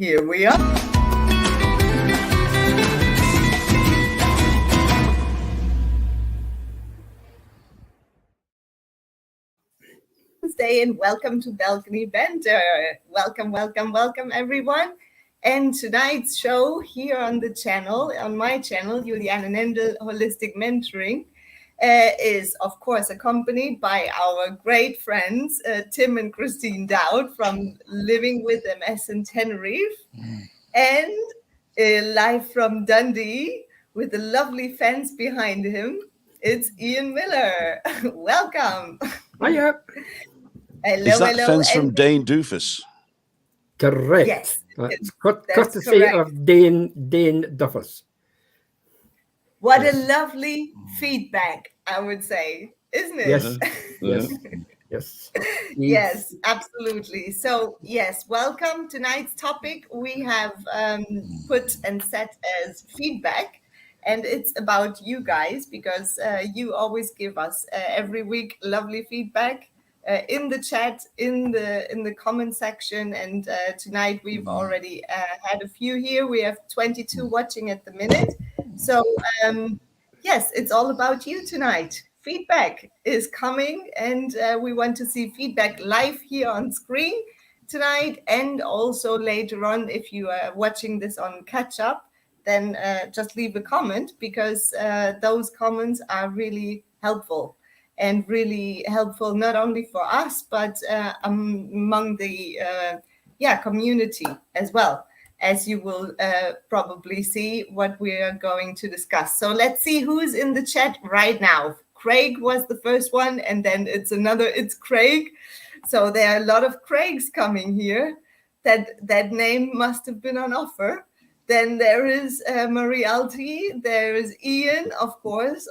Here we are. Wednesday, and welcome to Balcony Banter. Welcome, welcome, welcome, everyone. And tonight's show here on the channel, on my channel, Juliane Nendel Holistic Mentoring, is of course accompanied by our great friends Tim and Christine Dowd from Living with MS in Tenerife, and live from Dundee with the lovely fence behind him, it's Ian Miller. Welcome. Hiya. Hello, Is that hello. fence from Dane Doofus? Correct. Yes, That's that's courtesy correct. of Dane Duffus. What Yes. a lovely feedback, I would say, isn't it? Yes. Yes. Yes. Yes, absolutely. So, yes, welcome. Tonight's topic we have put and set as feedback, and it's about you guys because you always give us every week lovely feedback in the chat, in the comment section, and tonight we've already had a few here. We have 22 watching at the minute. So, yes, it's all about you tonight. Feedback is coming, and we want to see feedback live here on screen tonight, and also later on, if you are watching this on catch up, then just leave a comment, because those comments are really helpful, and really helpful not only for us, but among the community as well, as you will probably see what we are going to discuss. So let's see who's in the chat right now. Craig was the first one, and then it's Craig. So there are a lot of Craigs coming here. That name must have been on offer. Then there is Marie Alti. There is Ian, of course,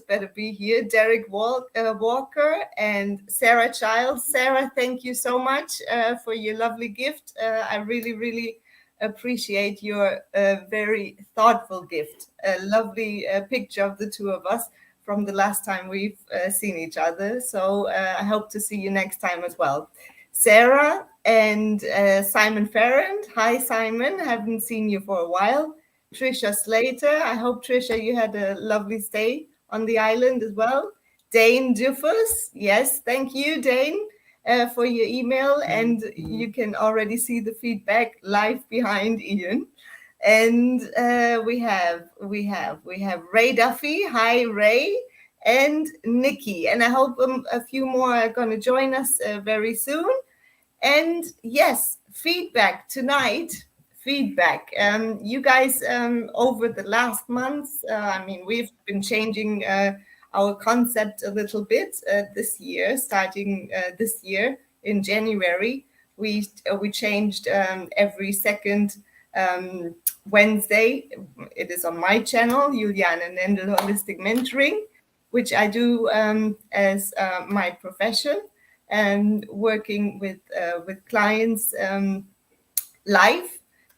better be here. Derek Walker and Sarah Childs. Sarah, thank you so much for your lovely gift. I really, really appreciate your very thoughtful gift. A lovely picture of the two of us from the last time we've seen each other. So I hope to see you next time as well. Sarah and Simon Farrand. Hi, Simon. Haven't seen you for a while. Trisha Slater. I hope, Trisha, you had a lovely stay on the island as well. Dane Duffus. Yes, thank you, Dane, for your email. And you can already see the feedback live behind Ian. And we have Ray Duffy. Hi, Ray. And Nikki. And I hope a few more are going to join us very soon. And yes, feedback tonight. Feedback. You guys, over the last months, we've been changing our concept a little bit this year, starting this year in January. We changed every second Wednesday. It is on my channel, Juliane Nendel Holistic Mentoring, which I do as my profession, and working with clients live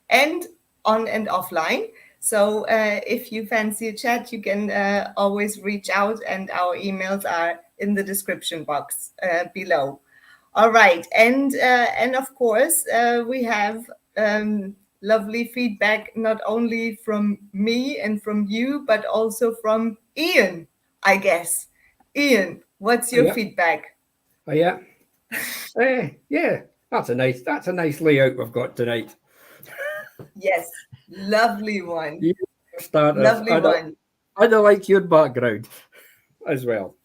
and on and offline. So if you fancy a chat, you can always reach out, and our emails are in the description box below. All right, and of course we have lovely feedback not only from me and from you, but also from Ian, I guess. Ian, what's your feedback? Oh yeah. Yeah, that's a nice layout we've got tonight. Yes, lovely one. Lovely one. I like your background as well.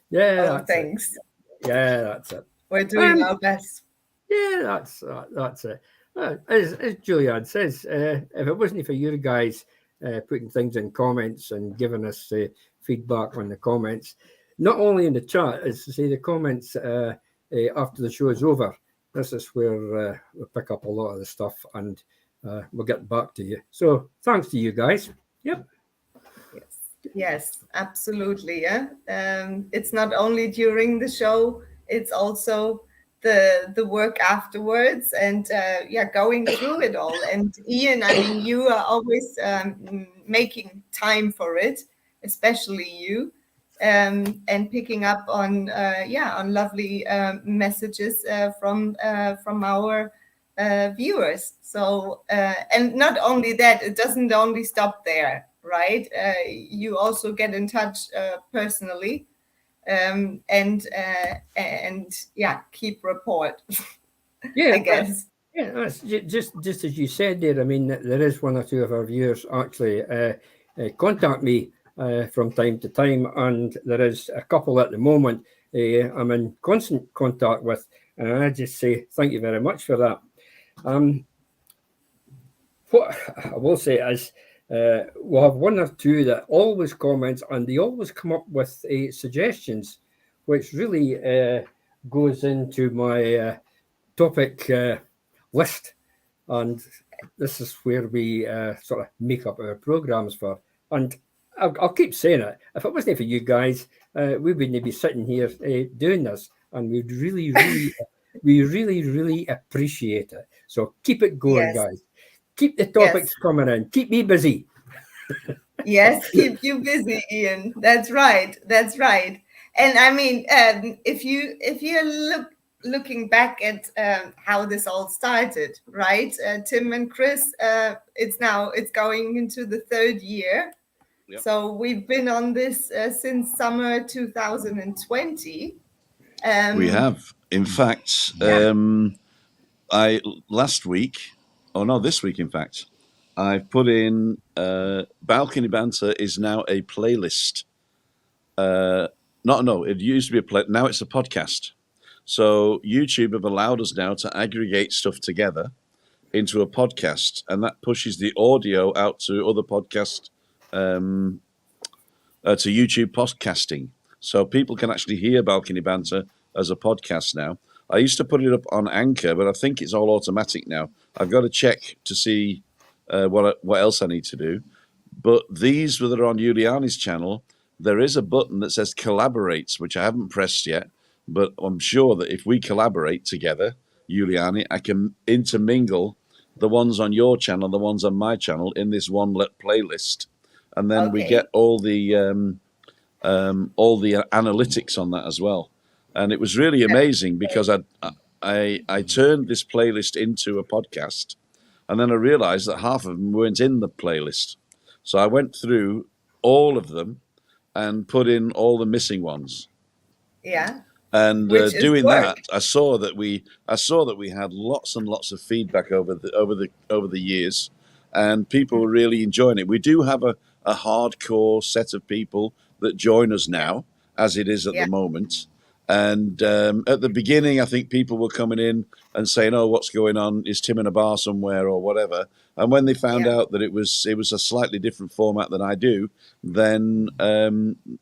Yeah. Oh, thanks. Yeah, that's it. We're doing our best. Yeah, that's it. As Juliane says, if it wasn't for you guys putting things in comments and giving us feedback on the comments, not only in the chat, as to say the comments after the show is over, this is where we pick up a lot of the stuff, and we'll get back to you. So thanks to you guys. Yep. Yes, absolutely. Yeah. It's not only during the show, it's also the work afterwards, and going through it all. And Ian, you are always making time for it, especially you, and picking up on lovely messages from our viewers. So, and not only that, it doesn't only stop there, right? You also get in touch personally, and yeah, keep report, Yeah, I guess. yeah, that's just as you said there. I mean, there is one or two of our viewers actually contact me from time to time, and there is a couple at the moment I'm in constant contact with, and I just say thank you very much for that. Um, what I will say is, we'll have one or two that always comments, and they always come up with suggestions, which really goes into my topic list, and this is where we sort of make up our programs for. And I'll keep saying it. If it wasn't for you guys, we wouldn't be sitting here doing this, and we really appreciate it. So keep it going, Yes, guys. Keep the yes. topics coming in. Keep me busy. Yes, keep you busy, Ian. That's right. That's right. And I mean, if you're looking back at how this all started, right? Tim and Chris, it's going into the third year. Yep. So we've been on this since summer 2020. We Um, have. In fact, yeah. I last week, oh no, this week, in fact, I've put in Balcony Banter is now a playlist. No, it used to be a play. Now it's a podcast. So YouTube have allowed us now to aggregate stuff together into a podcast, and that pushes the audio out to other podcast, to YouTube podcasting. So people can actually hear Balcony Banter as a podcast now. I used to put it up on Anchor, but I think it's all automatic now. I've got to check to see what else I need to do. But these that are on Giuliani's channel, there is a button that says collaborates, which I haven't pressed yet. But I'm sure that if we collaborate together, Giuliani, I can intermingle the ones on your channel, the ones on my channel in this one playlist, and then we get Okay. all the analytics on that as well. And it was really amazing because I turned this playlist into a podcast, and then I realized that half of them weren't in the playlist. So I went through all of them and put in all the missing ones. Yeah. And Which is doing work. that, I saw that we had lots and lots of feedback over the years, and people were really enjoying it. We do have a hardcore set of people that join us now, as it is at Yeah. the moment. And at the beginning, I think people were coming in and saying, "Oh, what's going on? Is Tim in a bar somewhere or whatever?" And when they found Yeah. out that it was a slightly different format than I do, then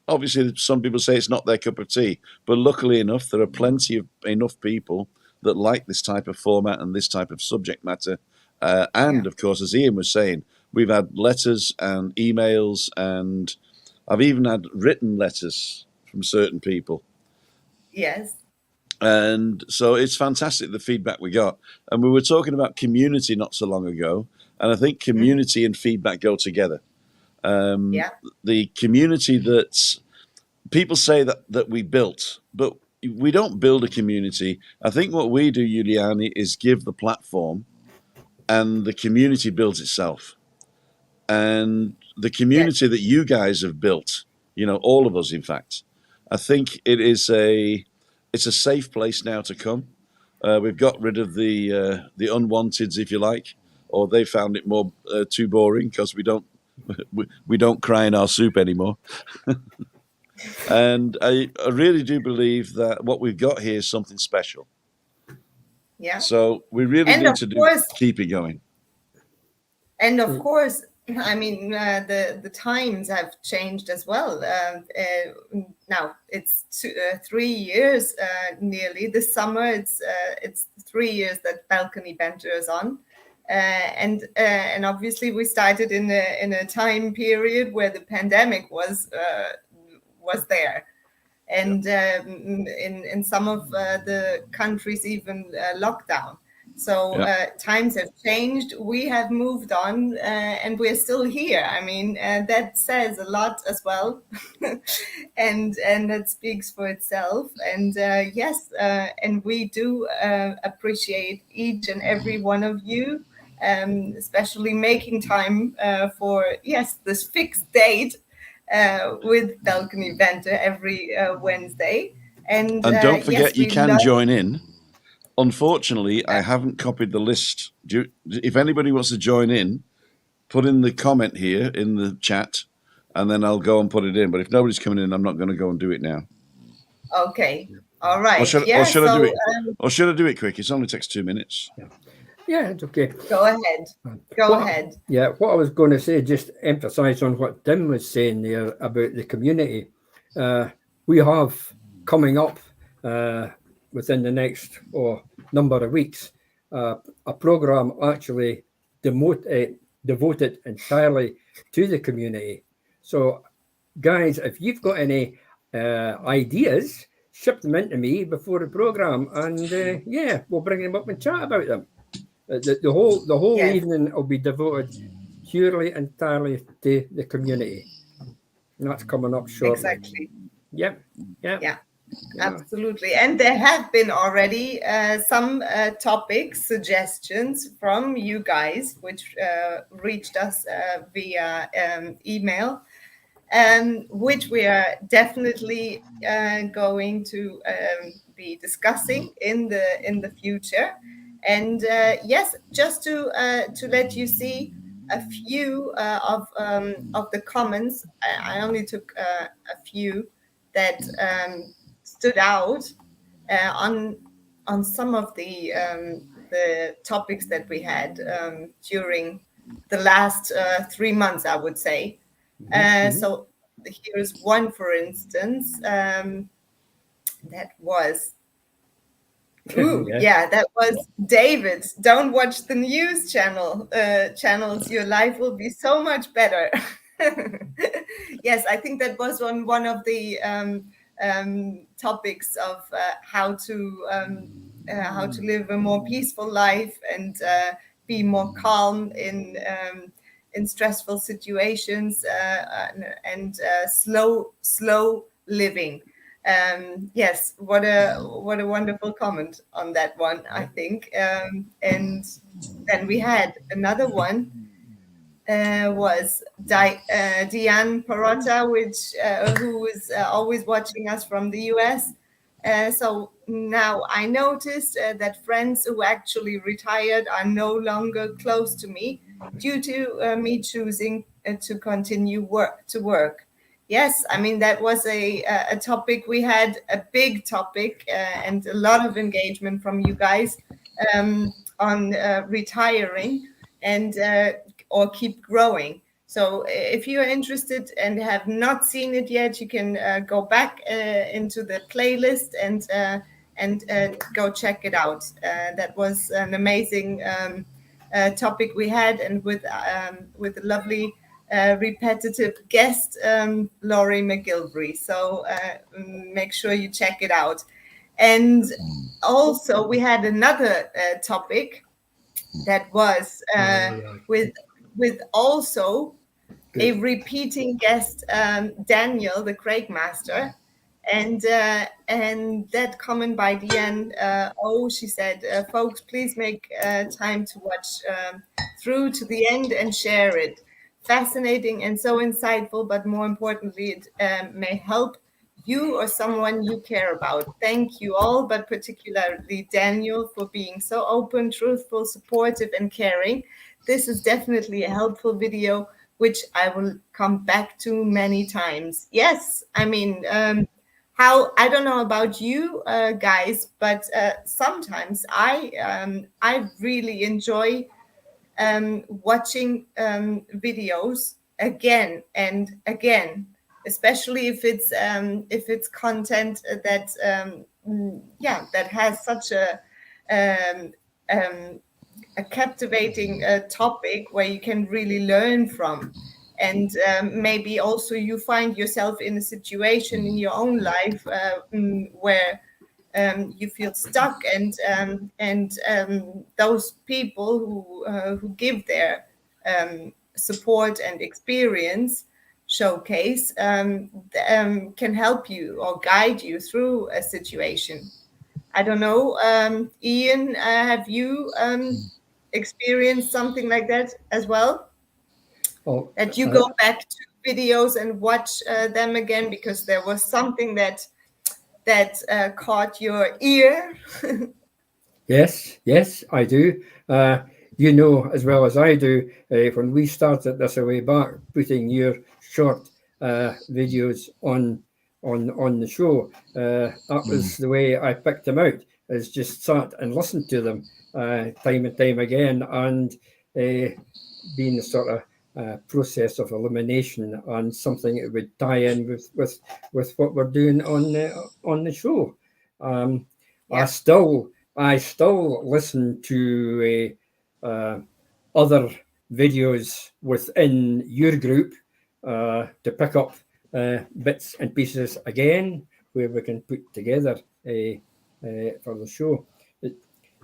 obviously some people say it's not their cup of tea. But luckily enough, there are plenty of enough people that like this type of format and this type of subject matter. And Yeah. of course, as Ian was saying, we've had letters and emails, and I've even had written letters from certain people. Yes. And so it's fantastic, the feedback we got. And we were talking about community not so long ago. And I think Hmm. community and feedback go together. Yeah. The community that people say that we built, but we don't build a community. I think what we do, Giuliani, is give the platform, and the community builds itself. And the Yes. community that you guys have built, all of us, in fact, I think it's a safe place now to come. We've got rid of the unwanteds, if you like, or they found it more too boring because we don't cry in our soup anymore. And I really do believe that what we've got here is something special. Yeah. So we really And need of to course, keep it going. And of course, I mean, the times have changed as well. Now it's 3 years nearly. This summer, it's 3 years that Balcony Banter is on, and obviously we started in a time period where the pandemic was there, Yeah. and in some of the countries even lockdown. So Yeah. times have changed. We have moved on, and we're still here. I mean, that says a lot as well, and that speaks for itself. And yes, and we do appreciate each and every one of you, especially making time for this fixed date with Balcony Banter every Wednesday. And And don't forget, yes, you we can love. join in. Unfortunately, I haven't copied the list. If anybody wants to join in, put in the comment here in the chat, and then I'll go and put it in. But if nobody's coming in, I'm not going to go and do it now. Okay. All Or right. should, or Yeah. should I do So it? Or should I do it quick? It only takes 2 minutes. Yeah, it's okay. go ahead. Go ahead. Yeah, what I was going to say, just emphasise on what Tim was saying there about the community. We have coming up within the next number of weeks a programme actually devoted entirely to the community. So, guys, if you've got any ideas, ship them into me before the programme, and we'll bring them up and chat about them. The whole Yes. evening will be devoted purely entirely to the community. And that's coming up shortly. Exactly. Yep. Yeah. Absolutely. And there have been already some topics, suggestions from you guys, which reached us via email, which we are definitely going to be discussing in the future. And yes, just to let you see a few of the comments. I only took a few that stood out on some of the topics that we had during the last 3 months, I would say. So here's one, for instance, that was. That was David. Don't watch the news channels. Your life will be so much better. Yes, I think that was on one of the topics of how to live a more peaceful life and be more calm in stressful situations and slow living. Yes, what a wonderful comment on that one, I think. And then we had another one, was Diane Perrotta, who is always watching us from the US. So now I noticed that friends who actually retired are no longer close to me due to me choosing to continue to work. Yes, I mean, that was a topic. We had a big topic and a lot of engagement from you guys on retiring and or keep growing. So if you're interested and have not seen it yet, you can go back into the playlist and go check it out. That was an amazing topic we had, and with a lovely repetitive guest, Laurie McGilvery. So make sure you check it out. And also we had another topic that was with also a repeating guest, Daniel, the Craig Master. And that comment by Diane, she said, folks, please make time to watch through to the end and share it. Fascinating and so insightful, but more importantly, it may help you or someone you care about. Thank you all, but particularly Daniel, for being so open, truthful, supportive, and caring. This is definitely a helpful video, which I will come back to many times. Yes, I mean, I don't know about you guys, but sometimes I really enjoy watching videos again and again, especially if it's content that that has such um, um, a captivating topic where you can really learn from. And maybe also you find yourself in a situation in your own life where you feel stuck, and those people who give their support and experience showcase can help you or guide you through a situation. I don't know, Ian, have you experienced something like that as well? Oh, That you go back to videos and watch them again because there was something that caught your ear. yes, I do. You know as well as I do, when we started this a way back, putting your short videos on the show, that was the way I picked them out. Is just sat and listened to them time and time again, and being the sort of process of elimination and something that would tie in with what we're doing on the show. Um, I Yeah. still I still listen to other videos within your group to pick up bits and pieces again where we can put together for the show.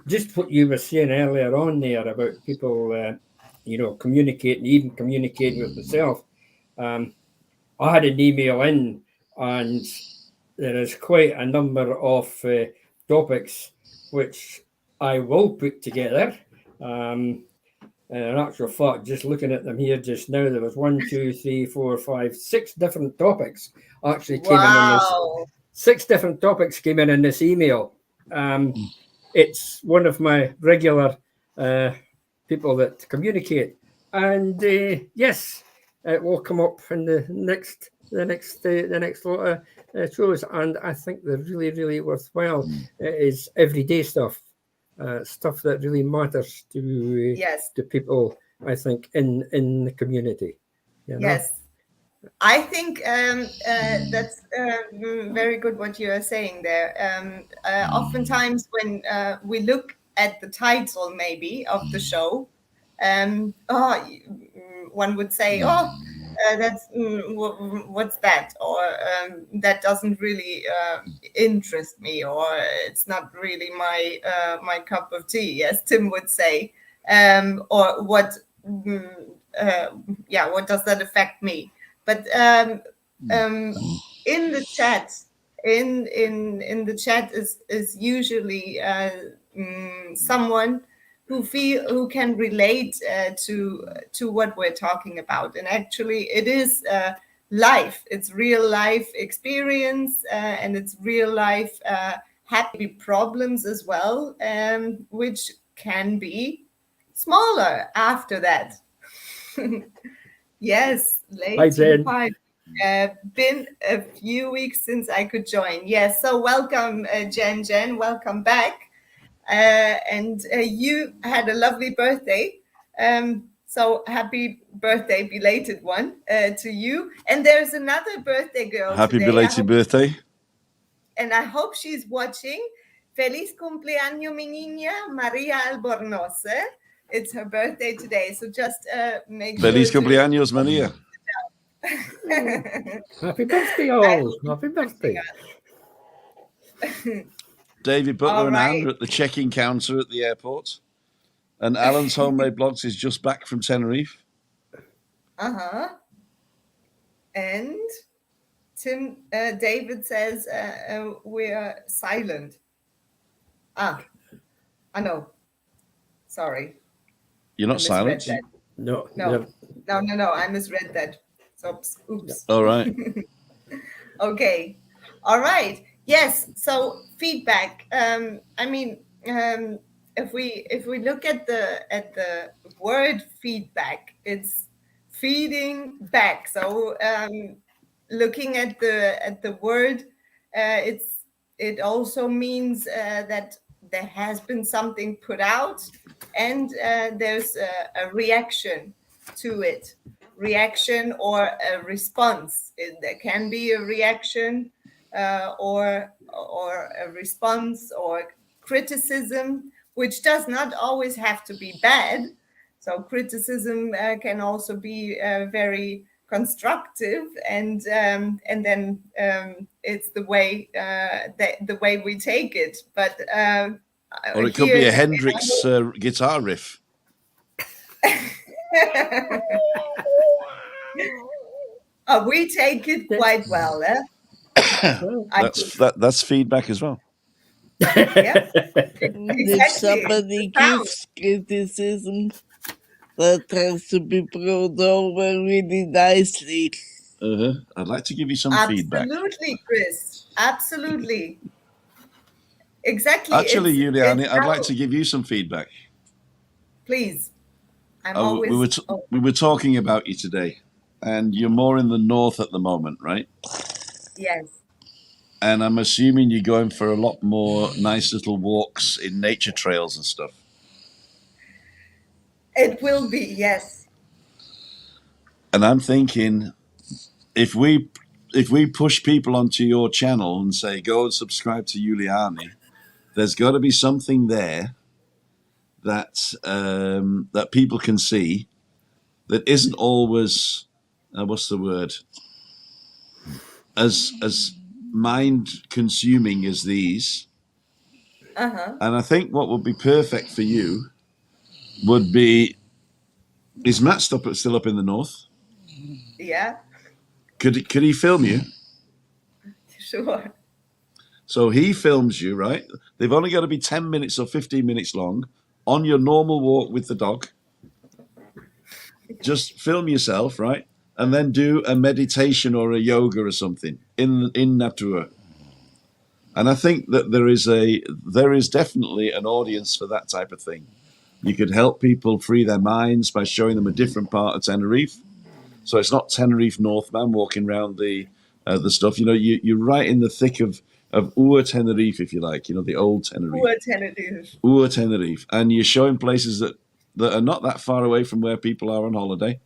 Just what you were saying earlier on there about people, communicating, even communicating with myself. Um, I had an email in, and there is quite a number of topics which I will put together. And in actual fact, just looking at them here just now, there was 6 different topics actually came in this. Wow. 6 different topics came in this email. It's one of my regular people that communicate, and yes, it will come up in the next lot of shows, and I think they're really, really worthwhile. It is everyday stuff, stuff that really matters Yes. to people. I think in the community. Yes. I think that's very good what you are saying there. Oftentimes, when we look at the title, maybe of the show, one would say, "Oh, that's what's that?" Or "That doesn't really interest me," or "It's not really my cup of tea," as Tim would say, or "What?" Yeah, what does that affect me? But in the chat, in the chat is usually someone who can relate to what we're talking about, and actually it is life. It's real life experience, and it's real life happy problems as well, which can be smaller after that. Yes, Hi, late to the Jen. party. Been a few weeks since I could join. Yes, so welcome, Jen. Jen, welcome back. And you had a lovely birthday. So happy birthday, belated one, to you. And there's another birthday girl Happy today. belated birthday. And I hope she's watching. Feliz cumpleaños, mi niña, Maria Albornoz. It's her birthday today. So just make Feliz sure to. cumpleaños, Maria. Happy birthday, I all! hope Happy you're watching birthday! us. David Butler All and right. Anne are at the check-in counter at the airport. And Alan's Homemade Blogs is just back from Tenerife. Uh-huh. And David says we're silent. I know. Sorry. You're not silent? That. No. No. I misread that. So, oops. All right. Okay. All right. Yes. So feedback. I mean, if we look at the word feedback, it's feeding back. So looking at the word, it also means that there has been something put out, and there's a reaction to it. Reaction or a response. There can be a reaction or a response or criticism, which does not always have to be bad. So criticism can also be very constructive, and then it's the way the way we take it. But or it could be a Hendrix guitar riff. We take it quite well. That's feedback as well. Yeah, If exactly. somebody gives criticism, that has to be brought over really nicely. I'd like to give you some feedback. Absolutely, Chris. Absolutely. Exactly. Actually, Juliani, I'd like to give you some feedback. Please. I'm always. We were talking about you today, and you're more in the north at the moment, right? Yes. And I'm assuming you're going for a lot more nice little walks in nature trails and stuff. It will be, yes. And I'm thinking, if we push people onto your channel and say, go and subscribe to Juliani, there's got to be something there that that people can see that isn't always what's the word, as mind consuming as these. And I think what would be perfect for you would be, is Matt still up in the north? Yeah. Could he film you? Sure. So he films you, right? They've only got to be 10 minutes or 15 minutes long on your normal walk with the dog. Just film yourself, right? And then do a meditation or a yoga or something in natura. And I think that there is definitely an audience for that type of thing. You could help people free their minds by showing them a different part of Tenerife. So it's not Tenerife Northman walking around the stuff. You know, you're right in the thick of Ur Tenerife, if you like. You know, the old Tenerife. Ur Tenerife. And you're showing places that are not that far away from where people are on holiday.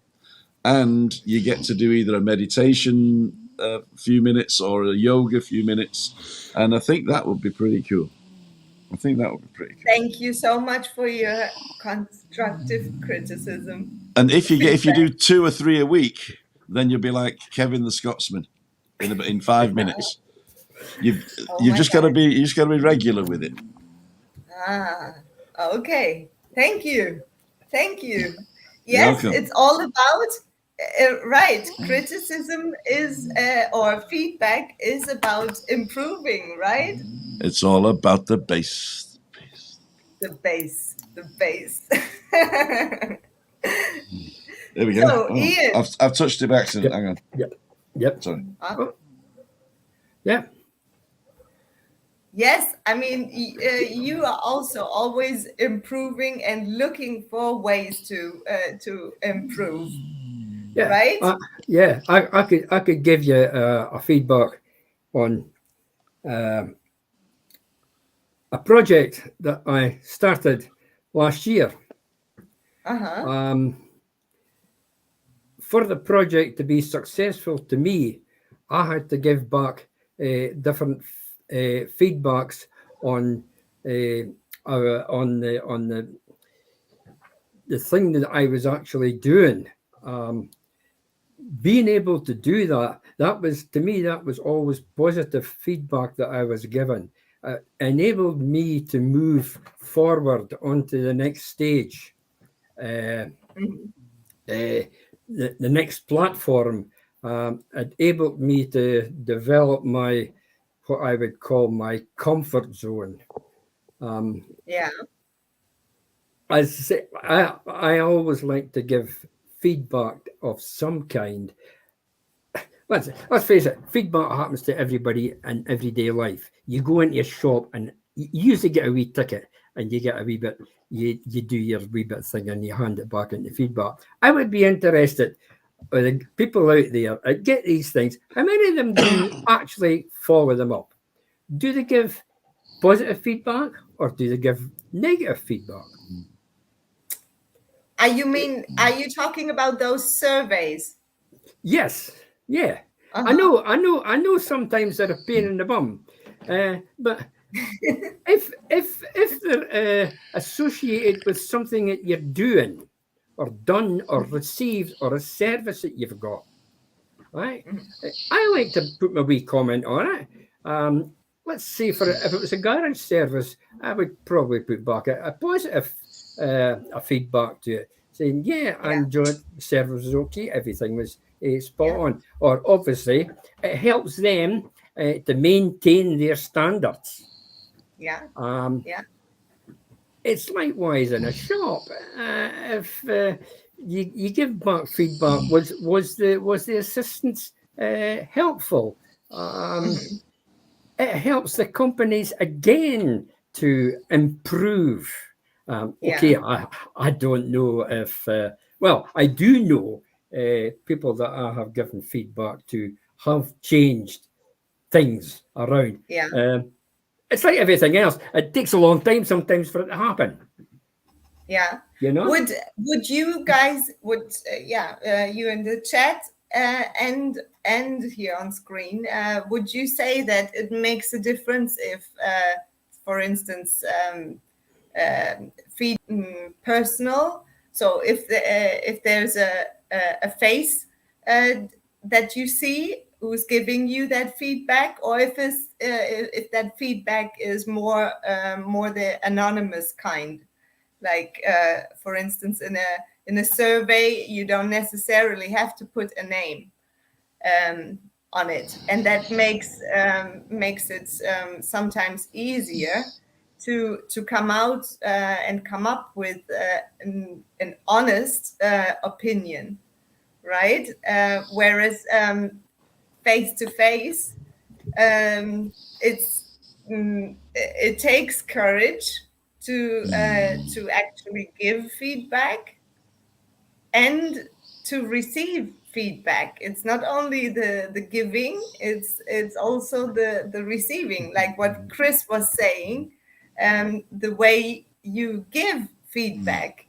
And you get to do either a meditation a few minutes or a yoga few minutes. And I think that would be pretty cool. Thank you so much for your constructive criticism. And if you do 2 or 3 a week, then you'll be like Kevin the Scotsman in 5 minutes. You've just got to be regular with it. Okay. Thank you. Yes, it's all about right. Criticism is or feedback is about improving, right? It's all about the bass. The bass. There we go. So, Ian. I've touched it by accident. Hang on. Yep. Sorry. Yeah. Yes, I mean, you are also always improving and looking for ways to improve. Yeah. Right? I could give you a feedback on a project that I started last year. For the project to be successful to me, I had to give back different feedbacks on the thing that I was actually doing. Being able to do that was always positive feedback that I was given. Enabled me to move forward onto the next stage, the next platform. Enabled me to develop what I would call my comfort zone. As I say, I always like to give feedback of some kind. Let's face it, feedback happens to everybody in everyday life. You go into a shop and you usually get a wee ticket and you get a wee bit, you do your wee bit thing and you hand it back into feedback. I would be interested with the people out there that get these things, how many of them do actually follow them up? Do they give positive feedback or do they give negative feedback? Are you talking about those surveys? Yes. Yeah. I know sometimes they're a pain in the bum, but if they're associated with something that you're doing or done or received or a service that you've got, right? Mhm. I like to put my wee comment on it. Let's see, for if it was a garage service, I would probably put back a positive a feedback to it, saying, "Yeah, I Yeah, enjoyed the service was okay, everything was spot yeah, on." Or obviously, it helps them to maintain their standards. yeah, Um, yeah, it's likewise in a shop. If you give back feedback, was the assistance helpful? Um, mhm, it helps the companies again to improve. yeah, Okay, I don't know if well, I do know people that I have given feedback to have changed things around. yeah. Um, it's like everything else. It takes a long time sometimes for it to happen. Yeah. You know? Would you guys you in the chat and here on screen, would you say that it makes a difference if, for instance, feed personal? So if there's a face that you see who's giving you that feedback, or if that feedback is more the anonymous kind, like for instance in a survey you don't necessarily have to put a name um, on it, and that makes it sometimes easier to come out and come up with an honest opinion, right? Whereas face to face, it's it takes courage to actually give feedback and to receive feedback. It's not only the giving, it's also the receiving, like what Chris was saying. The way you give feedback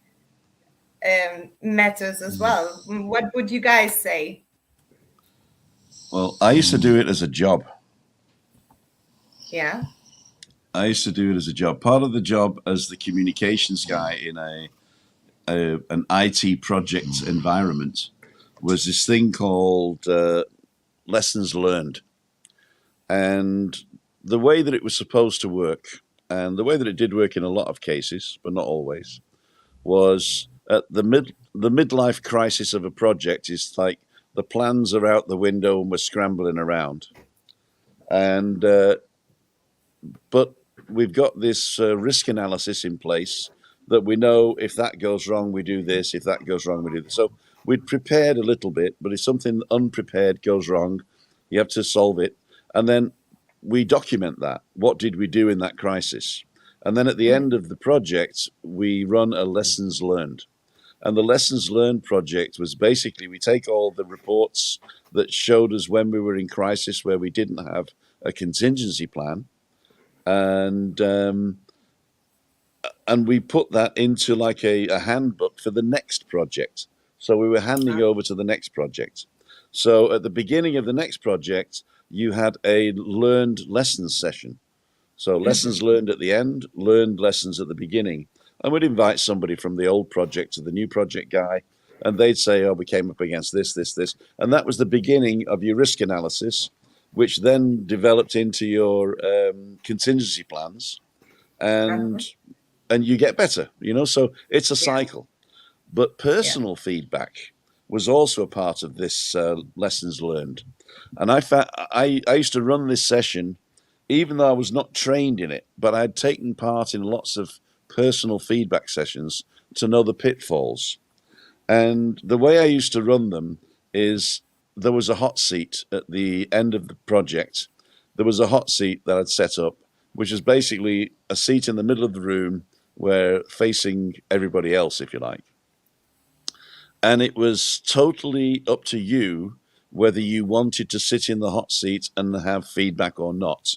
matters as well. What would you guys say? Well, I used to do it as a job. Yeah. I used to do it as a job. Part of the job as the communications guy in an IT project environment was this thing called lessons learned. And the way that it was supposed to work, and the way that it did work in a lot of cases, but not always, was at the midlife crisis of a project is like the plans are out the window and we're scrambling around. And but we've got this risk analysis in place that we know if that goes wrong, we do this. If that goes wrong, we do this. So we'd prepared a little bit, but if something unprepared goes wrong, you have to solve it. And then we document that. What did we do in that crisis? And then at the end of the project, we run a lessons learned. And the lessons learned project was basically we take all the reports that showed us when we were in crisis where we didn't have a contingency plan, and we put that into like a handbook for the next project. So we were handing over to the next project. So at the beginning of the next project, you had a learned lessons session. So lessons learned at the end, learned lessons at the beginning. And we'd invite somebody from the old project to the new project guy, and they'd say, oh, we came up against this, this, this. And that was the beginning of your risk analysis, which then developed into your contingency plans, and you get better, So it's a Yeah. cycle. But Yeah. personal feedback was also a part of this lessons learned. And I used to run this session, even though I was not trained in it, but I'd taken part in lots of personal feedback sessions to know the pitfalls. And the way I used to run them is there was a hot seat at the end of the project. There was a hot seat that I'd set up, which is basically a seat in the middle of the room where facing everybody else, if you like. And it was totally up to you whether you wanted to sit in the hot seat and have feedback or not.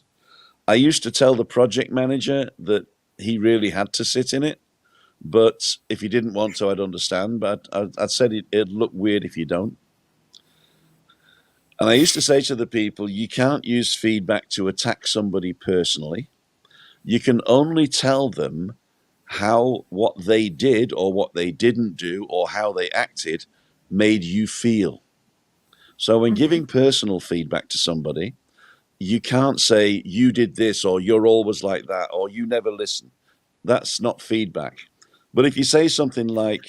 I used to tell the project manager that he really had to sit in it, but if he didn't want to, I'd understand. But I'd said it'd look weird if you don't. And I used to say to the people, you can't use feedback to attack somebody personally. You can only tell them how what they did or what they didn't do or how they acted made you feel. So when giving personal feedback to somebody, you can't say you did this or you're always like that or you never listen. That's not feedback. But if you say something like,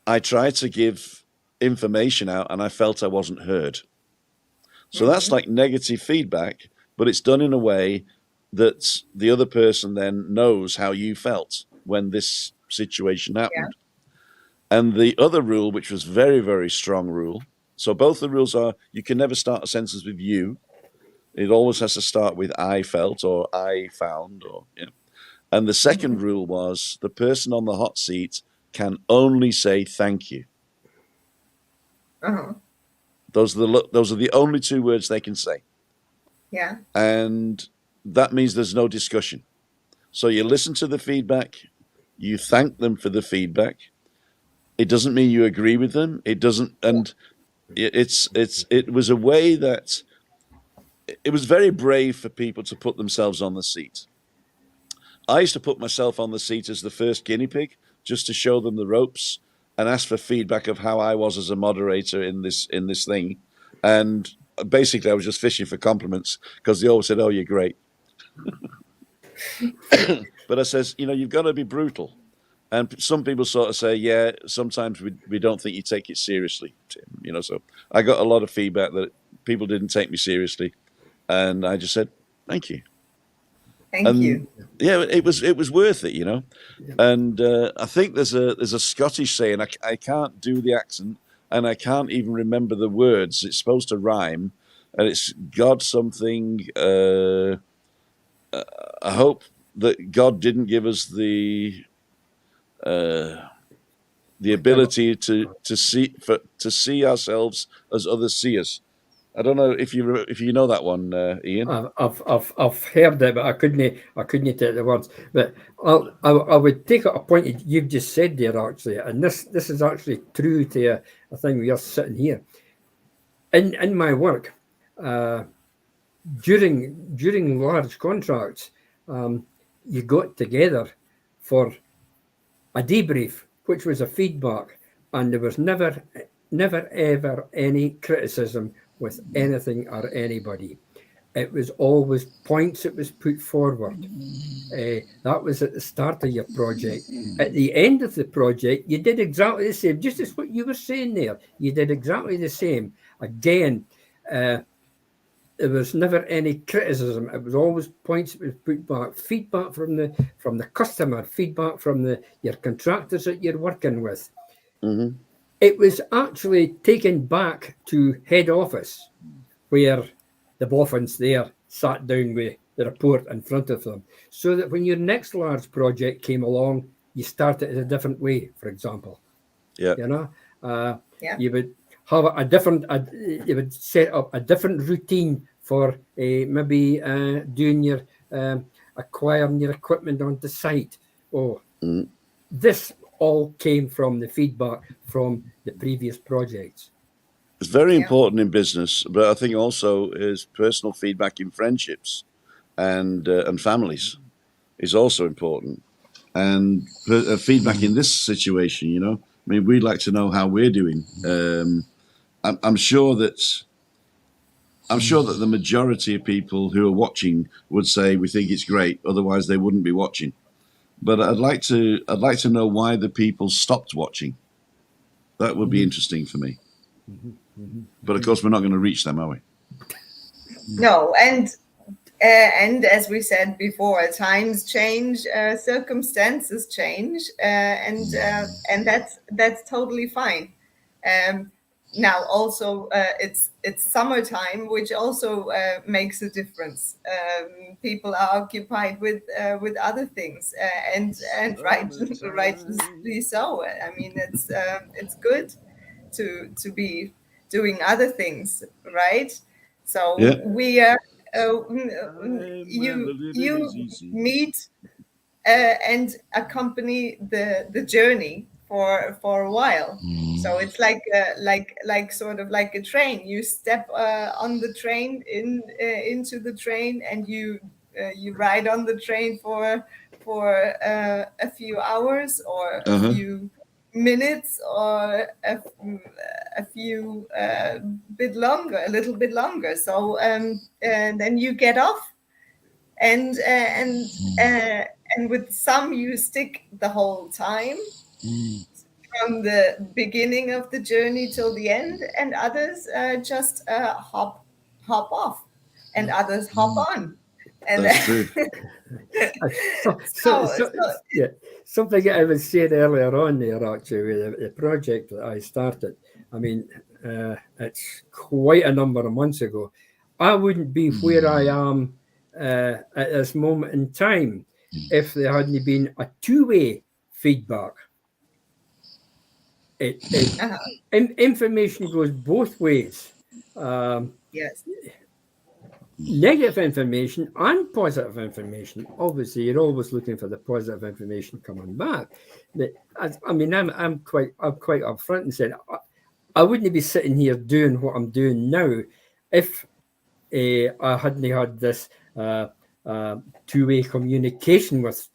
I tried to give information out and I felt I wasn't heard. So that's like negative feedback, but it's done in a way that the other person then knows how you felt when this situation Yeah. happened. And the other rule, which was very, very strong rule. So both the rules are you can never start a sentence with you. It always has to start with I felt or I found or yeah. And the second rule was the person on the hot seat can only say thank you. Uh-huh. Those are the only two words they can say. Yeah. And that means there's no discussion. So you listen to the feedback, you thank them for the feedback. It doesn't mean you agree with them. It doesn't, and it was a way that it was very brave for people to put themselves on the seat. I used to put myself on the seat as the first guinea pig just to show them the ropes and ask for feedback of how I was as a moderator in this thing. And basically, I was just fishing for compliments because they always said, "Oh, you're great." But I says, you've got to be brutal. And some people sort of say, yeah, sometimes we don't think you take it seriously, Tim. So I got a lot of feedback that people didn't take me seriously. And I just said, thank you. Thank And you. yeah, it was worth it. And I think there's a Scottish saying, I can't do the accent and I can't even remember the words. It's supposed to rhyme. And it's God something. I hope that God didn't give us the ability to see ourselves as others see us. I don't know if you know that one, Ian. I've heard it, but I couldn't take the words. But I would take a point you've just said there actually, and this is actually true to a thing we are sitting here in my work. Uh, during large contracts, you got together for a debrief, which was a feedback, and there was never ever any criticism with anything or anybody. It was always points that was put forward. That was at the start of your project. At the end of the project, you did exactly the same, just as what you were saying there. You did exactly the same. Again, there was never any criticism. It was always points that was put back, feedback from the customer, feedback from your contractors that you're working with. Mm-hmm. It was actually taken back to head office, where the boffins there sat down with the report in front of them, so that when your next large project came along, you start it in a different way. For example, Yeah. you know, Yeah. you would have you would set up a different routine for maybe doing your acquiring your equipment onto site. Oh, Mm. this all came from the feedback from the previous projects. It's very Yeah. important in business, but I think also is personal feedback in friendships and families is also important. And feedback in this situation, I mean, we'd like to know how we're doing. I'm sure that the majority of people who are watching would say we think it's great. Otherwise, they wouldn't be watching. But I'd like to know why the people stopped watching. That would be interesting for me. But of course, we're not going to reach them, are we? No, and as we said before, times change, circumstances change, and that's totally fine. Now, also, it's summertime, which also makes a difference. People are occupied with other things, and rightly so. I mean, it's good to be doing other things, right? So Yeah. we are When the living is you easy. meet and accompany the journey for a while. So it's like sort of like a train. You step on the train into the train, and you ride on the train for a few hours or a Uh huh. few minutes or a a few bit longer, a little bit longer. So and then you get off, and with some you stick the whole time from the beginning of the journey till the end, and others just hop off, and others hop on, and That's true. so Yeah, something I was saying earlier on there, actually, with the project that I started. I mean, it's quite a number of months ago. I wouldn't be where I am at this moment in time if there hadn't been a two-way feedback. Information goes both ways. yes, Negative information and positive information. Obviously, you're always looking for the positive information coming back. But I mean, I'm quite upfront and said I wouldn't be sitting here doing what I'm doing now if I hadn't had this two-way communication with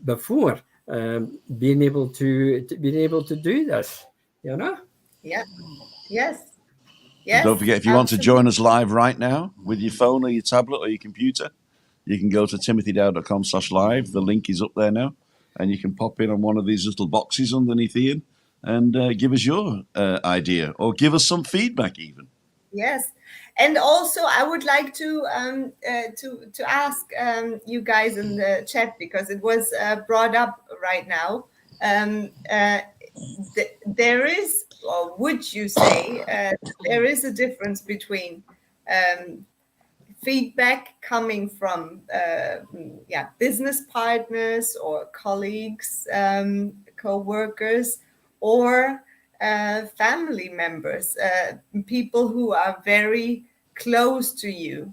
before being able to do this. You know. yeah, yes. Yes, Don't forget, if you want to join us live right now with your phone or your tablet or your computer, you can go to timothydowd.com/live. The link is up there now, and you can pop in on one of these little boxes underneath Ian and give us your idea or give us some feedback even. Yes, and also I would like to ask you guys in the chat, because it was brought up right now. There is, or would you say, there is a difference between feedback coming from business partners or colleagues, co-workers, or family members, people who are very close to you,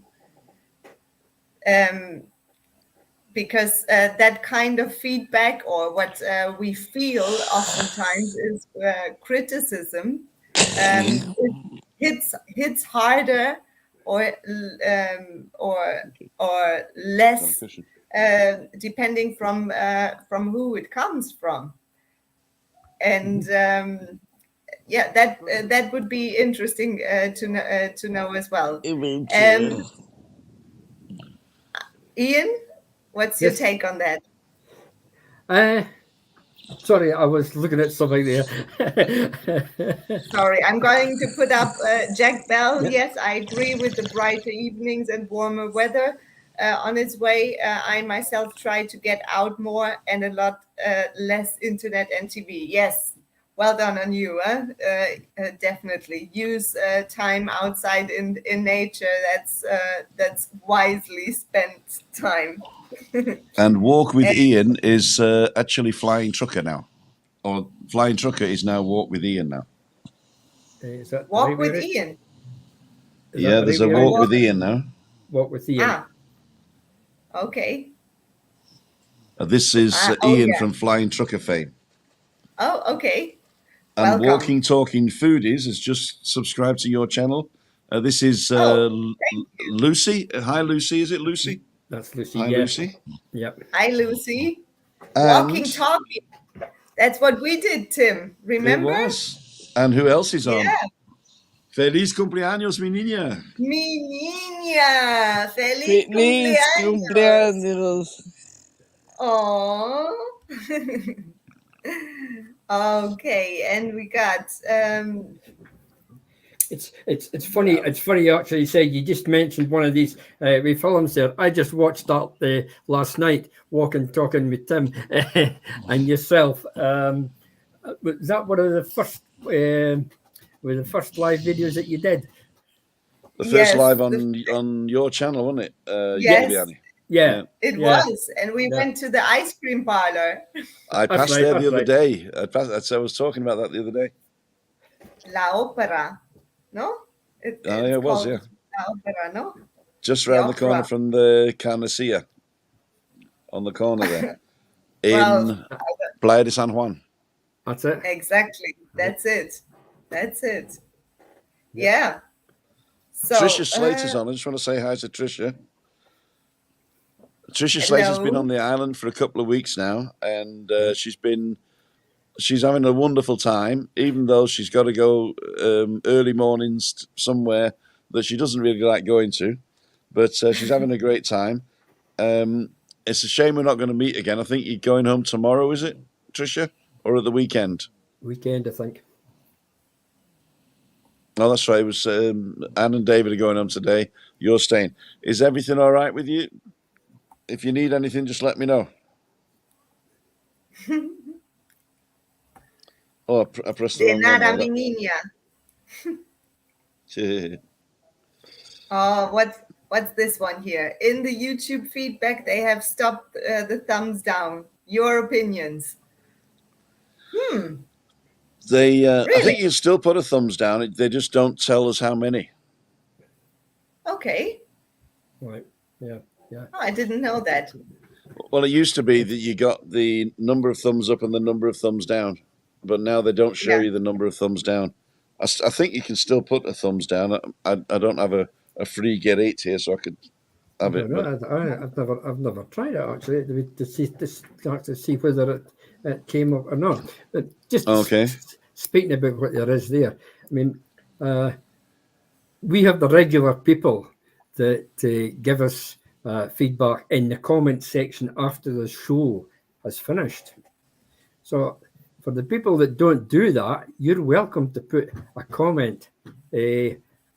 because that kind of feedback, or what we feel oftentimes, is criticism. It hits harder or less, depending from who it comes from, and that would be interesting to know as well. Ian, what's your take on that? Sorry, I was looking at something there. Sorry, I'm going to put up Jack Bell. Yep. Yes, I agree with the brighter evenings and warmer weather on its way. I myself try to get out more and a lot less internet and TV. Yes, well done on you. Definitely use time outside in nature. That's wisely spent time. And Walk with Ian is actually Flying Trucker now. Or Flying Trucker is now Walk with Ian now. Walk with Ian? Yeah, there's a Walk with Ian now. Walk with Ian. Ah, okay. This is Ian from Flying Trucker fame. Oh, okay. And welcome. Walking Talking Foodies has just subscribed to your channel. This is Lucy. Hi, Lucy. Is it Lucy? That's Lucy. Hi, Lucy. Yep. Hi, Lucy. Walking Talking. That's what we did, Tim. Remember? It was. And who else is on? Yeah. Feliz cumpleaños, mi niña. Mi niña. Feliz cumpleaños. Oh. Okay, and we got it's funny. It's funny actually. Say you just mentioned one of these films there. I just watched that last night, Walking Talking with Tim and yourself. Was that one of the first live videos that you did? The first live on your channel, wasn't it? Yes. Yeah, it was, and we went to the ice cream parlor. I passed there the other day. I was talking about that the other day. La Opera, no? It was, yeah. La Opera, no? Just around the corner from the Carnicia, on the corner there, in Playa de San Juan. That's it. Exactly. That's it. Yeah. So, Tricia Slater's on. I just want to say hi to Tricia. Tricia Slater's been on the island for a couple of weeks now, and she's been she's having a wonderful time, even though she's got to go early mornings somewhere that she doesn't really like going to. But she's having a great time. It's a shame we're not going to meet again. I think you're going home tomorrow, is it, Tricia? Or at the weekend? Weekend, I think. Oh, that's right. It was Anne and David are going home today. You're staying. Is everything all right with you? If you need anything, just let me know. Oh, I pressed the De wrong one nada, there. mi niña. Oh, what's this one here? In the YouTube feedback, they have stopped the thumbs down. Your opinions? They, I Really? think you can still put a thumbs down. They just don't tell us how many. Okay. Right. Yeah. Oh, I didn't know that. Well, it used to be that you got the number of thumbs up and the number of thumbs down, but now they don't show Yeah. you the number of thumbs down. I think you can still put a thumbs down. I don't have a free get 8 here, so I could I have it. don't But know. I've never tried it actually to see whether it came up or not. But just okay, speaking about what there is there, I mean, we have the regular people that give us feedback in the comment section after the show has finished. So for the people that don't do that, you're welcome to put a comment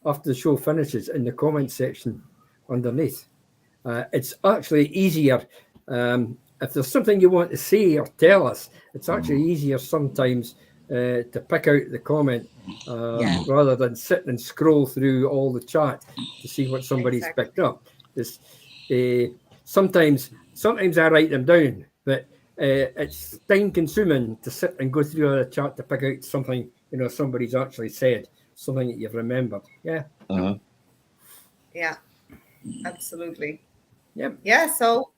after the show finishes in the comment section underneath. It's actually easier if there's something you want to say or tell us. It's actually easier sometimes to pick out the comment Yeah. rather than sit and scroll through all the chat to see what somebody's Exactly. picked up. This sometimes I write them down, but it's time consuming to sit and go through a chat to pick out something somebody's actually said, something that you've remembered. Yeah. Yeah. Absolutely. Yep. Yeah. So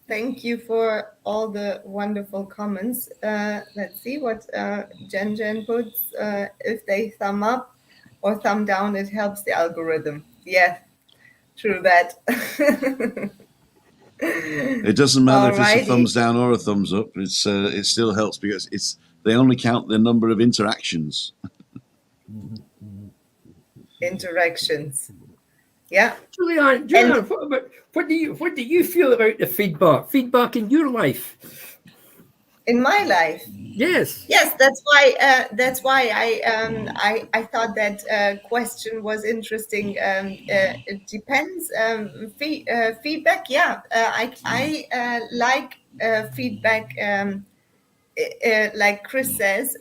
thank you for all the wonderful comments. Let's see what Jen puts. If they thumb up or thumb down, it helps the algorithm. Yeah, true that. it doesn't matter if it's a Alrighty. thumbs down or a thumbs up. It still helps because they only count the number of interactions. Interactions. Yeah. Julian, what do you feel about the feedback in your life? In my life. Yes. Yes, that's why I thought that question was interesting. It depends. Feedback, yeah. I like feedback. Like Chris says,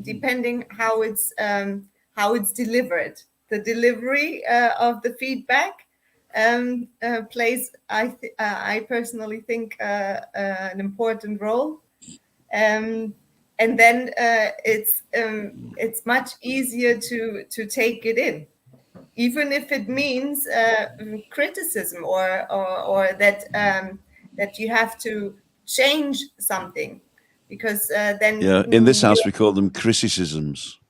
depending how it's delivered. The delivery of the feedback plays, I personally think, an important role. And then it's much easier to take it in, even if it means criticism or that you have to change something, because then Yeah, in this house we call them criticisms.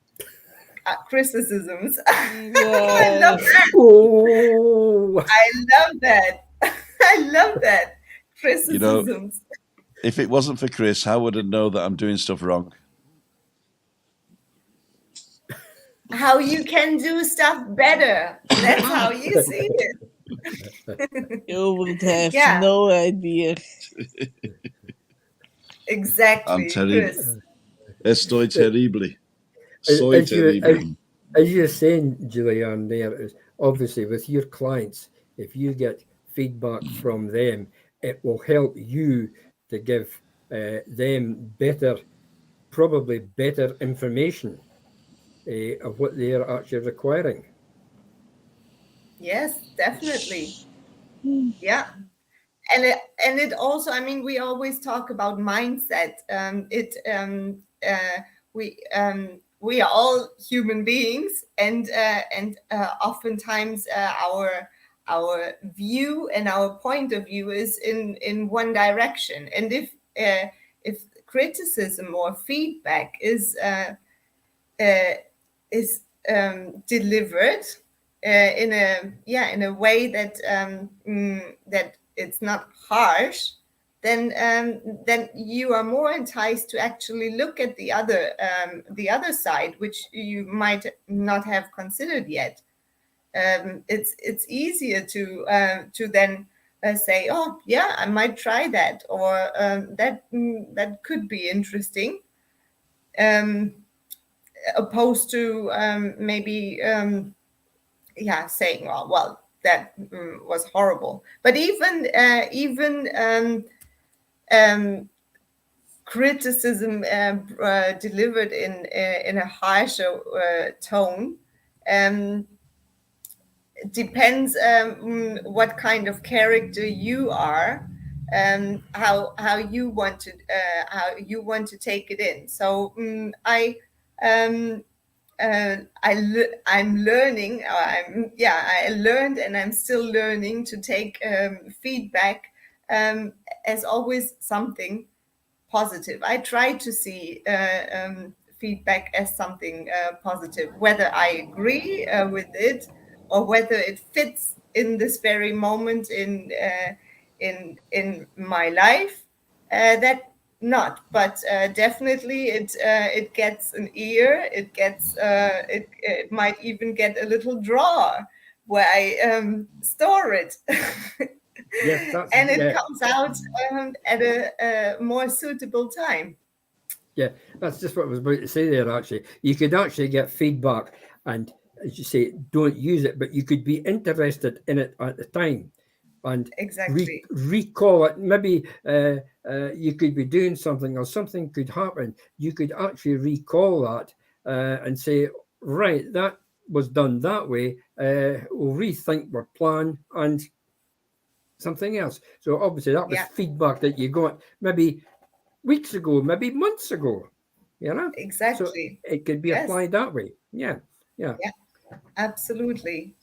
Criticisms. I love Yes. that. Oh. I love that. I love that. You know, Criticisms. if it wasn't for Chris, how would I know that I'm doing stuff wrong? How you can do stuff better. That's how you see it. You would have Yeah. no idea. Exactly, I'm terrible. Chris. Estoy terrible. Soy terrible. As you're saying, Julian, there is obviously with your clients, if you get feedback from them, it will help you to give them probably better information of what they're actually requiring. Yes, definitely. Yeah. And it also, I mean, we always talk about mindset. We are all human beings, and oftentimes our view and our point of view is in one direction. And if criticism or feedback is delivered in a way that that it's not harsh, then you are more enticed to actually look at the other side, which you might not have considered yet. It's easier to then say, oh yeah, I might try that, or that could be interesting, opposed to maybe saying, well that was horrible. But even criticism delivered in a harsher tone depends what kind of character you are, how you want to take it in. So I'm learning. I learned, and I'm still learning to take feedback as always something positive. I try to see feedback as something positive, whether I agree with it or whether it fits in this very moment in my life. That not, but definitely it gets an ear. It gets it might even get a little drawer where I store it. Yes, that's and it comes out at a more suitable time. Yeah, that's just what I was about to say there, actually. You could actually get feedback and, as you say, don't use it, but you could be interested in it at the time and Exactly. recall it. Maybe you could be doing something or something could happen. You could actually recall that and say, right, that was done that way. We'll rethink our plan and something else. So obviously that was feedback that you got maybe weeks ago, maybe months ago, So Exactly. it could be applied that way. Yeah. Absolutely.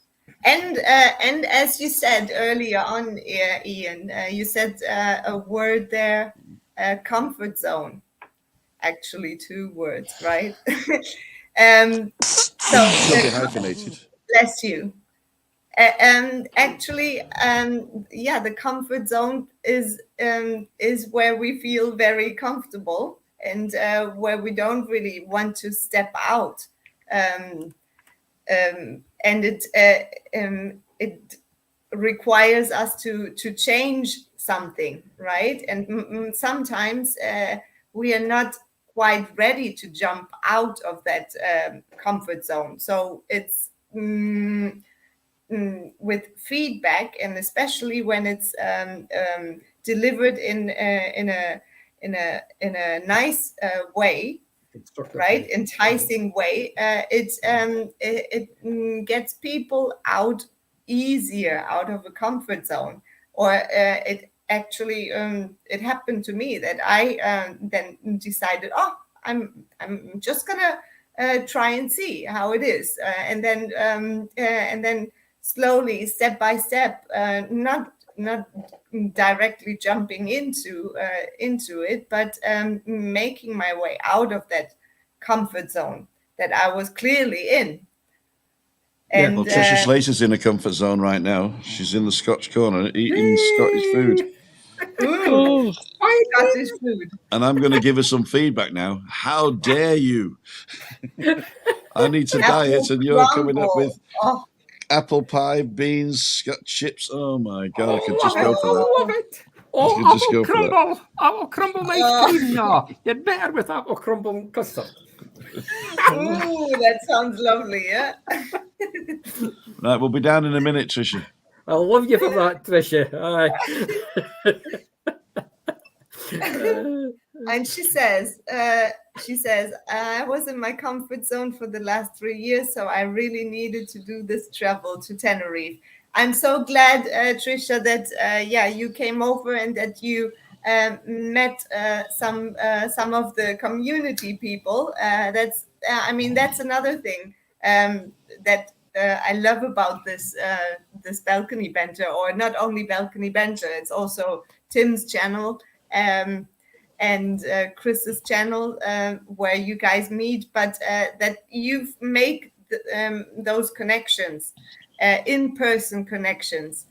And as you said earlier on, Ian, you said a word there, comfort zone. Actually, 2 words, right? So Should be hyphenated. bless you. Actually, the comfort zone is where we feel very comfortable, and where we don't really want to step out. And it requires us to change something, right? And sometimes we are not quite ready to jump out of that comfort zone. So it's with feedback, and especially when it's delivered in a nice way, right, enticing way, it gets people out easier out of a comfort zone. Or it actually it happened to me that I then decided, oh, I'm just gonna try and see how it is, and then slowly, step by step, not directly jumping into it, but making my way out of that comfort zone that I was clearly in. And Well, Tricia Slater's in a comfort zone right now. She's in the Scotch corner eating Scottish food. Scottish food. And I'm going to give her some feedback now. How dare you? I need to diet, and you're coming up with apple pie, beans, Scotch chips. Oh my God, I could just go for that. I love it. Oh, apple crumble. Apple crumble ice cream now. You're better with apple crumble and custard. Ooh, that sounds lovely, yeah? Right, we'll be down in a minute, Tricia. I love you for that, Tricia. And she says, I was in my comfort zone for the last 3 years, so I really needed to do this travel to Tenerife. I'm so glad, Tricia, that you came over and that you met some of the community people. That's another thing that I love about this balcony banter, or not only balcony banter, it's also Tim's channel. And Chris's channel, where you guys meet, but that you've made those connections, in-person connections,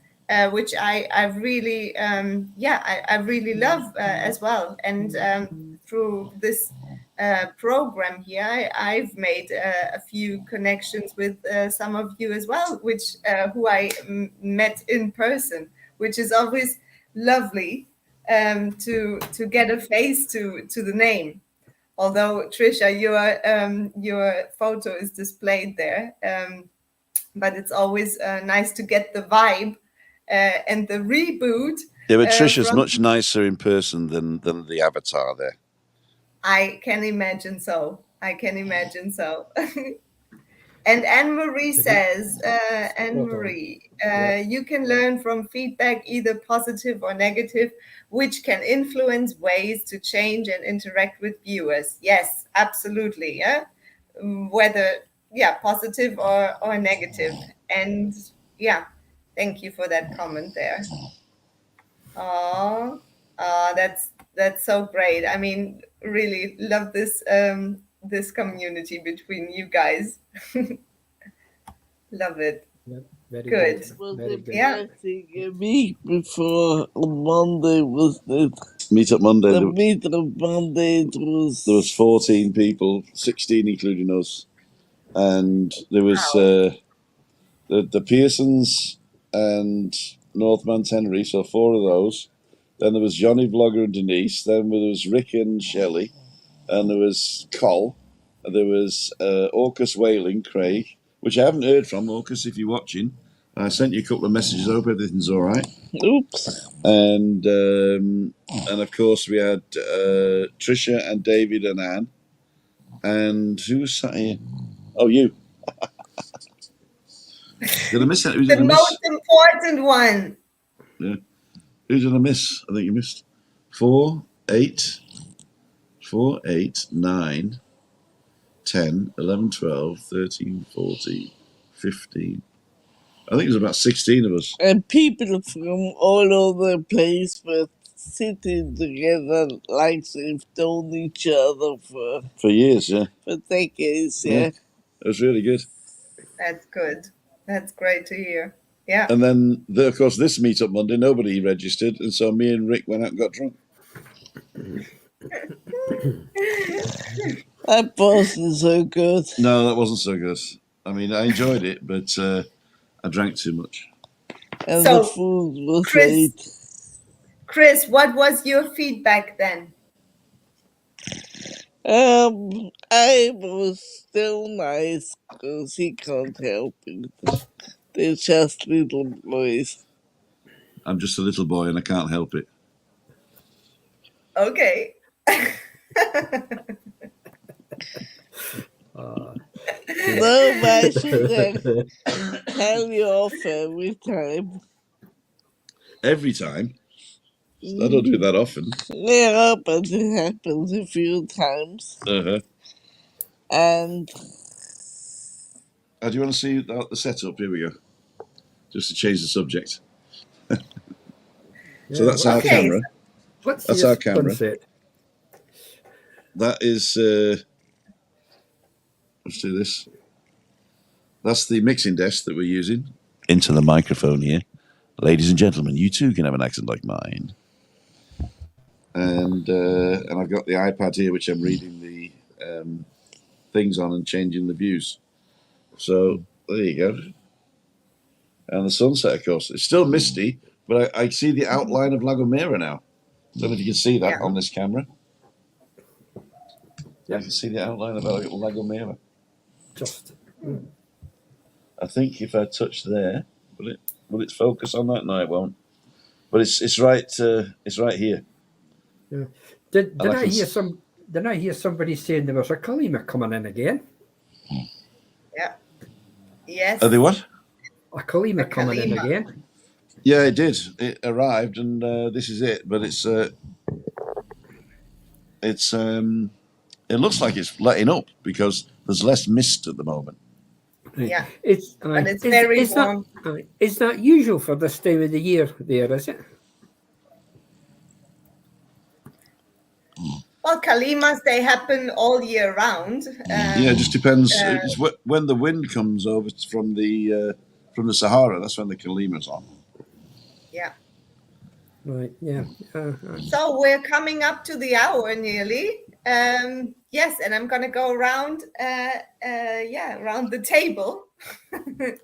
which I really I really love as well. And through this program here, I've made a few connections with some of you as well, which who I met in person, which is always lovely to get a face to the name. Although Trisha, your photo is displayed there, but it's always nice to get the vibe and the reboot. Yeah, but Trisha's from much nicer in person than the avatar there. I can imagine so. I can imagine so. And Anne-Marie says, Anne-Marie, you can learn from feedback, either positive or negative, which can influence ways to change and interact with viewers. Yes, absolutely. Yeah, whether positive or negative. And yeah, thank you for that comment there. Oh, that's so great. I mean, really love this community between you guys. Love it. Very Good. good. Was Very it good. Yeah. a week before on Monday, wasn't it? Meet up Monday. The meet on Monday, There was 14 people, 16 including us, and there was the Pearsons and Northman Henry, so 4 of those. Then there was Johnny Vlogger and Denise. Then there was Rick and Shelley, and there was Col. And there was Orcus Whaling, Craig, which I haven't heard from. Orcus, if you're watching, I sent you a couple of messages. I hope everything's all right. Oops. And of course we had Trisha and David and Anne. And who was sat here? Oh, you. Did I miss that? Who did The I miss? most important one. Yeah. Who did I miss? I think you missed 4, 8, 9, 10, 11, 12, 13, 14, 15. I think it was about 16 of us. And people from all over the place were sitting together like they've known each other For years, yeah. for decades, Yeah. yeah. It was really good. That's good. That's great to hear. Yeah. And then, of course, this meet-up Monday, nobody registered. And so me and Rick went out and got drunk. That wasn't so good. No, that wasn't so good. I mean, I enjoyed it, but I drank too much. And So, the food was Chris- late. Chris, what was your feedback then? I was still nice because he can't help it. They're just little boys. I'm just a little boy and I can't help it. Okay. No, I should tell you off every time. Every time. I don't do that often. Yeah, but it happens a few times. Uh-huh. And Do you want to see the setup? Here we go. Just to change the subject. So that's our Okay. camera. Let's That's see our this camera. sunset. That is... let's do this. That's the mixing desk that we're using. Into the microphone here. Ladies and gentlemen, you too can have an accent like mine. And I've got the iPad here, which I'm reading the things on and changing the views. So there you go. And the sunset, of course. It's still misty, but I see the outline of La Gomera now. I don't know if you can see that on this camera. Yeah. I can see the outline of La Gomera. Just. I think if I touch there, will it focus on that? No, it won't. But it's right here. Yeah. Did And I hear somebody saying there was a Kalima coming in again? Yeah. Yes. Are they what? A Kalima coming in Kalima. again? Yeah, it did. It arrived, and this is it. But it looks like it's letting up because there's less mist at the moment. Yeah. It's very warm. It's not usual for this time of the year there, is it? Well, Kalimas, they happen all year round. Yeah, it just depends. It's when the wind comes over from the Sahara. That's when the Kalima's on. Right. Yeah. So we're coming up to the hour nearly. Yes, and I'm gonna go around, around the table, and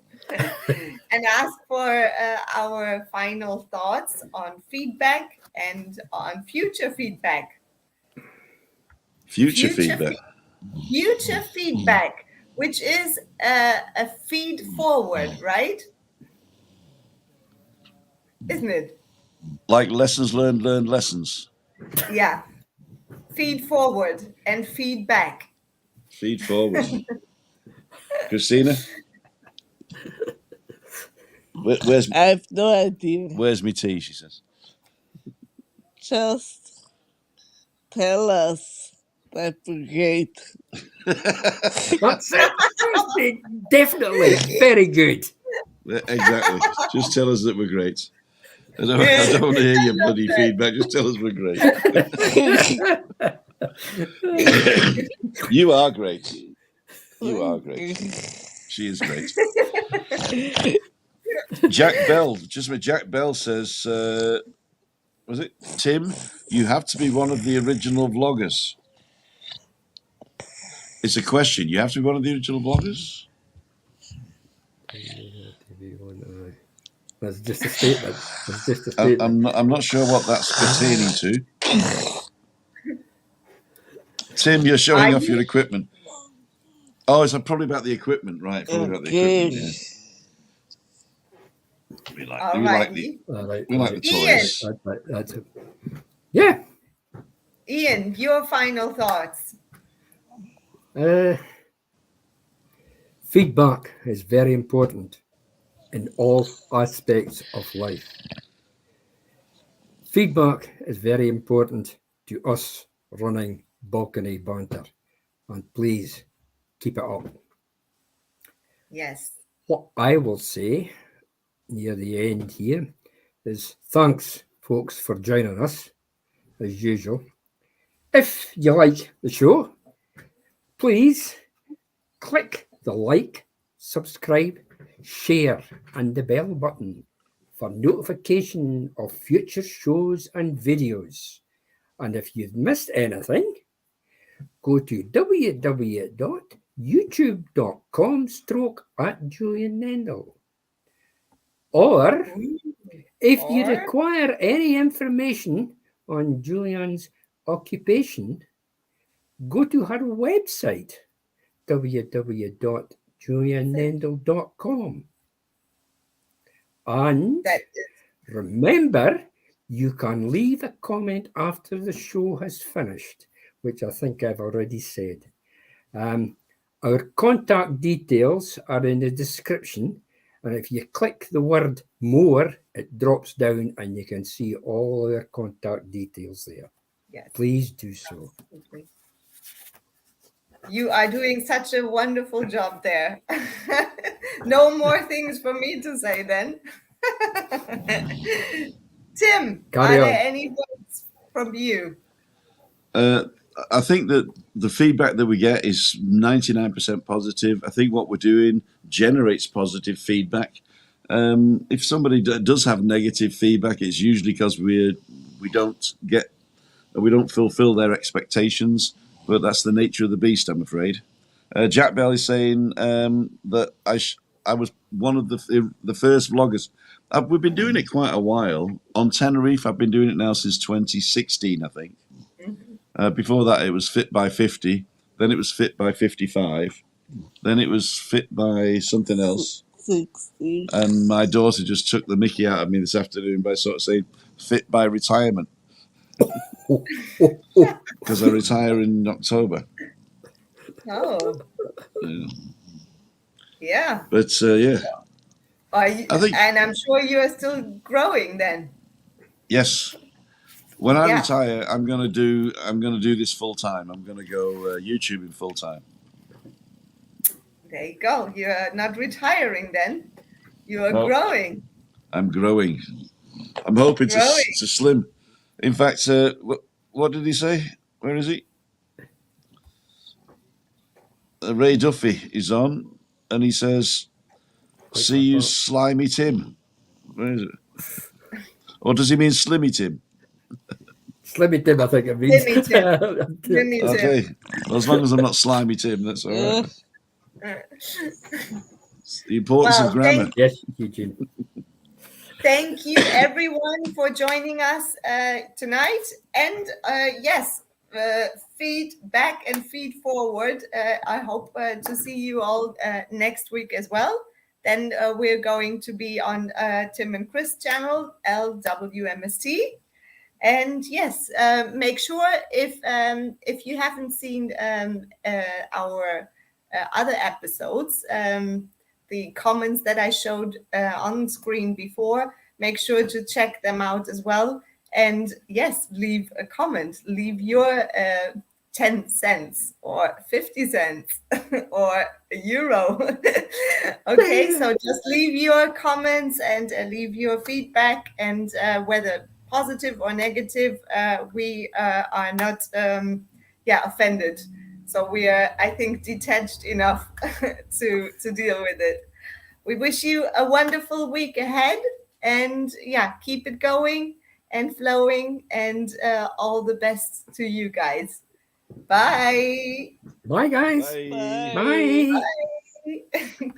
ask for our final thoughts on feedback and on future feedback. Future feedback. Future feedback, which is a feed forward, right? Isn't it? Like lessons learned, learned lessons. Yeah. Feed forward and feedback. Feed forward. Christina? Where's I have no idea. where's me tea, she says. Just tell us that we're great. That's it. Definitely very good. Exactly. Just tell us that we're great. I don't want to hear your bloody feedback. Just tell us we're great. You are great. You are great. She is great. Jack Bell, Jack Bell says, was it Tim? You have to be one of the original vloggers. It's a question. You have to be one of the original vloggers? That's just a statement. That's just a statement. I'm not sure what that's pertaining to. Tim, you're showing off your equipment. Oh, it's probably about the equipment, right? Probably about the equipment, yeah. We like the toys. That's it. Yeah. Ian, your final thoughts. Feedback is very important in all aspects of life. Feedback is very important to us running Balcony Banter, and please keep it up. Yes. What I will say near the end here is thanks, folks, for joining us as usual. If you like the show, please click the like, subscribe, share, and the bell button for notification of future shows and videos. And if you've missed anything, go to www.youtube.com/@JulianNendel. Or if you require any information on Julian's occupation, go to her website, www.juliannendel.com. And remember, you can leave a comment after the show has finished, which I think I've already said. Our contact details are in the description, and if you click the word more, it drops down and you can see all our contact details there. Yes. Please do so. Absolutely. You are doing such a wonderful job there. No more things for me to say then. Tim, are there any words from you? I think that the feedback that we get is 99% positive. I think what we're doing generates positive feedback. If somebody does have negative feedback, it's usually because we don't fulfill their expectations. But that's the nature of the beast, I'm afraid. Jack Bell is saying that I was one of the first vloggers. We've been doing it quite a while. On Tenerife, I've been doing it now since 2016, I think. Before that, it was Fit by 50. Then it was Fit by 55. Then it was Fit by something else. 60. And my daughter just took the mickey out of me this afternoon by sort of saying Fit by retirement. Because I retire in October. Oh. Yeah. But yeah. I think, and I'm sure you are still growing then. Yes. When I retire, I'm gonna do this full time. I'm gonna go YouTubing full time. There you go. You're not retiring then. You are growing. I'm growing. I'm hoping to slim. In fact, what did he say? Where is he? Ray Duffy is on, and he says, "See you, slimy Tim." Where is it? Or does he mean Slimmy Tim? Slimmy Tim, I think it means. Slimmy Slimmy Tim. Okay. Well, as long as I'm not Slimy Tim, that's all right. It's the importance of grammar. Yes, Eugene. Thank you, everyone, for joining us tonight. And yes, feed back and feed forward. I hope to see you all next week as well. Then we're going to be on Tim and Chris channel, LWMST. And yes, make sure if you haven't seen our other episodes, the comments that I showed on screen before, make sure to check them out as well. And yes, leave a comment, leave your 10 cents or 50 cents or €1. Okay, so just leave your comments and leave your feedback, and whether positive or negative, we are not offended. So we are, I think, detached enough to deal with it. We wish you a wonderful week ahead, and keep it going and flowing, and all the best to you guys. Bye. Bye, guys. Bye. Bye. Bye.